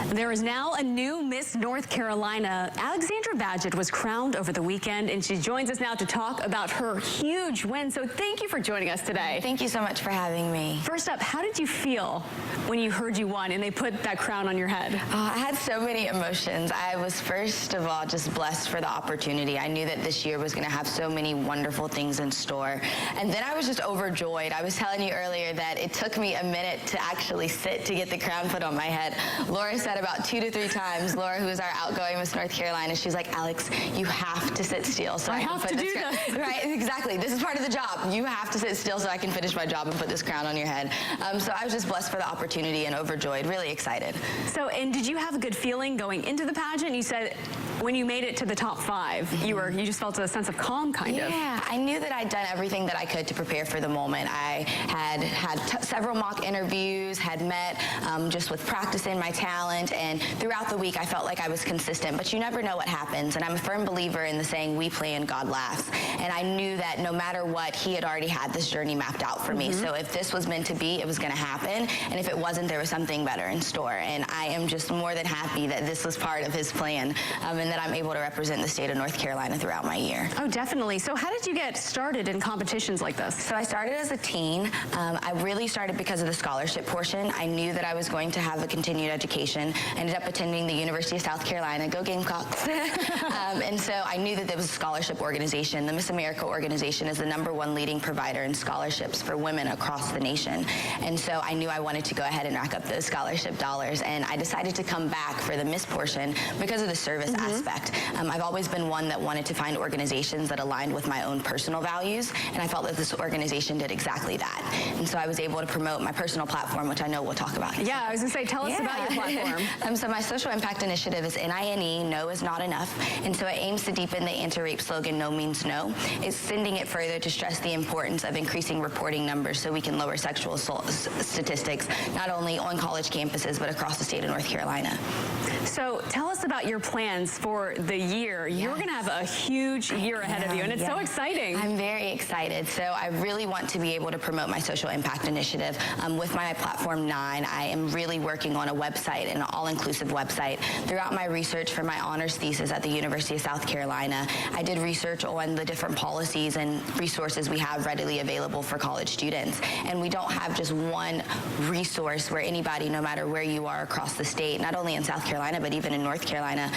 There is now a new Miss North Carolina. Alexandra Badgett was crowned over the weekend, and she joins us now to talk about her huge win. So thank you for joining us today. Thank you so much for having me. First up, how did you feel when you heard you won and they put that crown on your head? I had so many emotions. I was first of all just blessed for the opportunity. I knew that this year was going to have so many wonderful things in store. And then I was just overjoyed. I was telling you earlier that it took me a minute to actually sit to get the crown put on my head. Laura said about 2 to 3 times, Laura, who is our outgoing Miss North Carolina, she's like, Alex, you have to sit still so I can put this crown. Right, exactly. This is part of the job. You have to sit still so I can finish my job and put this crown on your head. So I was just blessed for the opportunity and overjoyed, really excited. So, and did you have a good feeling going into the pageant? You said when you made it to the top 5, you just felt a sense of calm, kind of. Yeah, I knew that I'd done everything that I could to prepare for the moment. I had several mock interviews, had met just with practicing my talent, and throughout the week I felt like I was consistent, but you never know what happens, and I'm a firm believer in the saying, we play and God laughs, and I knew that no matter what, he had already had this journey mapped out for me, so if this was meant to be, it was going to happen, and if it wasn't, there was something better in store, and I am just more than happy that this was part of his plan, and that I'm able to represent the state of North Carolina throughout my year. Oh, definitely. So how did you get started in competitions like this? So I started as a teen. I really started because of the scholarship portion. I knew that I was going to have a continued education. I ended up attending the University of South Carolina. Go Gamecocks. And so I knew that there was a scholarship organization. The Miss America organization is the #1 leading provider in scholarships for women across the nation. And so I knew I wanted to go ahead and rack up those scholarship dollars. And I decided to come back for the Miss portion because of the service aspect. I've always been one that wanted to find organizations that aligned with my own personal values. And I felt that this organization did exactly that. And so I was able to promote my personal platform, which I know we'll talk about. Yeah, I was going to say, tell us about your platform. So my social impact initiative is NINE, no is not enough. And so it aims to deepen the anti-rape slogan, no means no. It's sending it further to stress the importance of increasing reporting numbers so we can lower sexual assault statistics, not only on college campuses, but across the state of North Carolina. So tell us about your plans for the year. Yes. You're going to have a huge year ahead of you, and it's so exciting. I'm very excited. So I really want to be able to promote my social impact initiative. With my platform 9, I am really working on a website, an all-inclusive website. Throughout my research for my honors thesis at the University of South Carolina, I did research on the different policies and resources we have readily available for college students. And we don't have just one resource where anybody, no matter where you are across the state, not only in South Carolina, but even in North Carolina,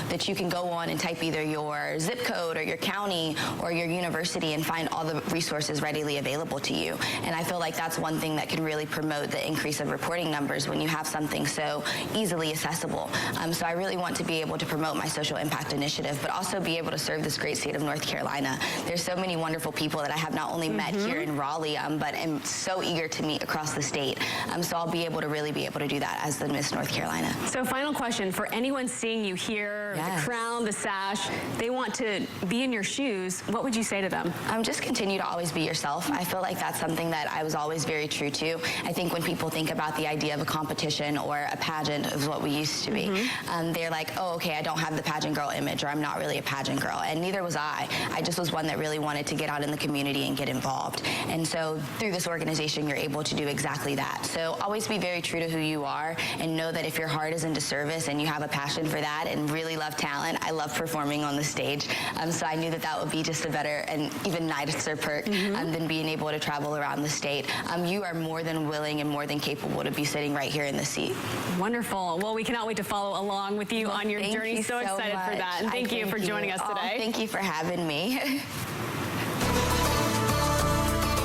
that you can go on and type either your zip code or your county or your university and find all the resources readily available to you. And I feel like that's one thing that can really promote the increase of reporting numbers when you have something so easily accessible. So I really want to be able to promote my social impact initiative, but also be able to serve this great state of North Carolina. There's so many wonderful people that I have not only met here in Raleigh, but am so eager to meet across the state. So I'll be able to really be able to do that as the Miss North Carolina. So final question, for anyone seeing you here, the crown, the sash, they want to be in your shoes, what would you say to them? Just continue to always be yourself. I feel like that's something that I was always very true to. I think when people think about the idea of a competition or a pageant of what we used to be, they're like, oh, okay, I don't have the pageant girl image, or I'm not really a pageant girl, and neither was I. I just was one that really wanted to get out in the community and get involved. And so through this organization, you're able to do exactly that. So always be very true to who you are, and know that if your heart is into service and you have a passion for that and really love talent, I love performing on the stage. So I knew that that would be just a better and even nicer perk than being able to travel around the state. You are more than willing and more than capable to be sitting right here in the seat. Wonderful. Well, we cannot wait to follow along with you on your journey. So excited for that. And thank you for joining us today. Thank you for having me.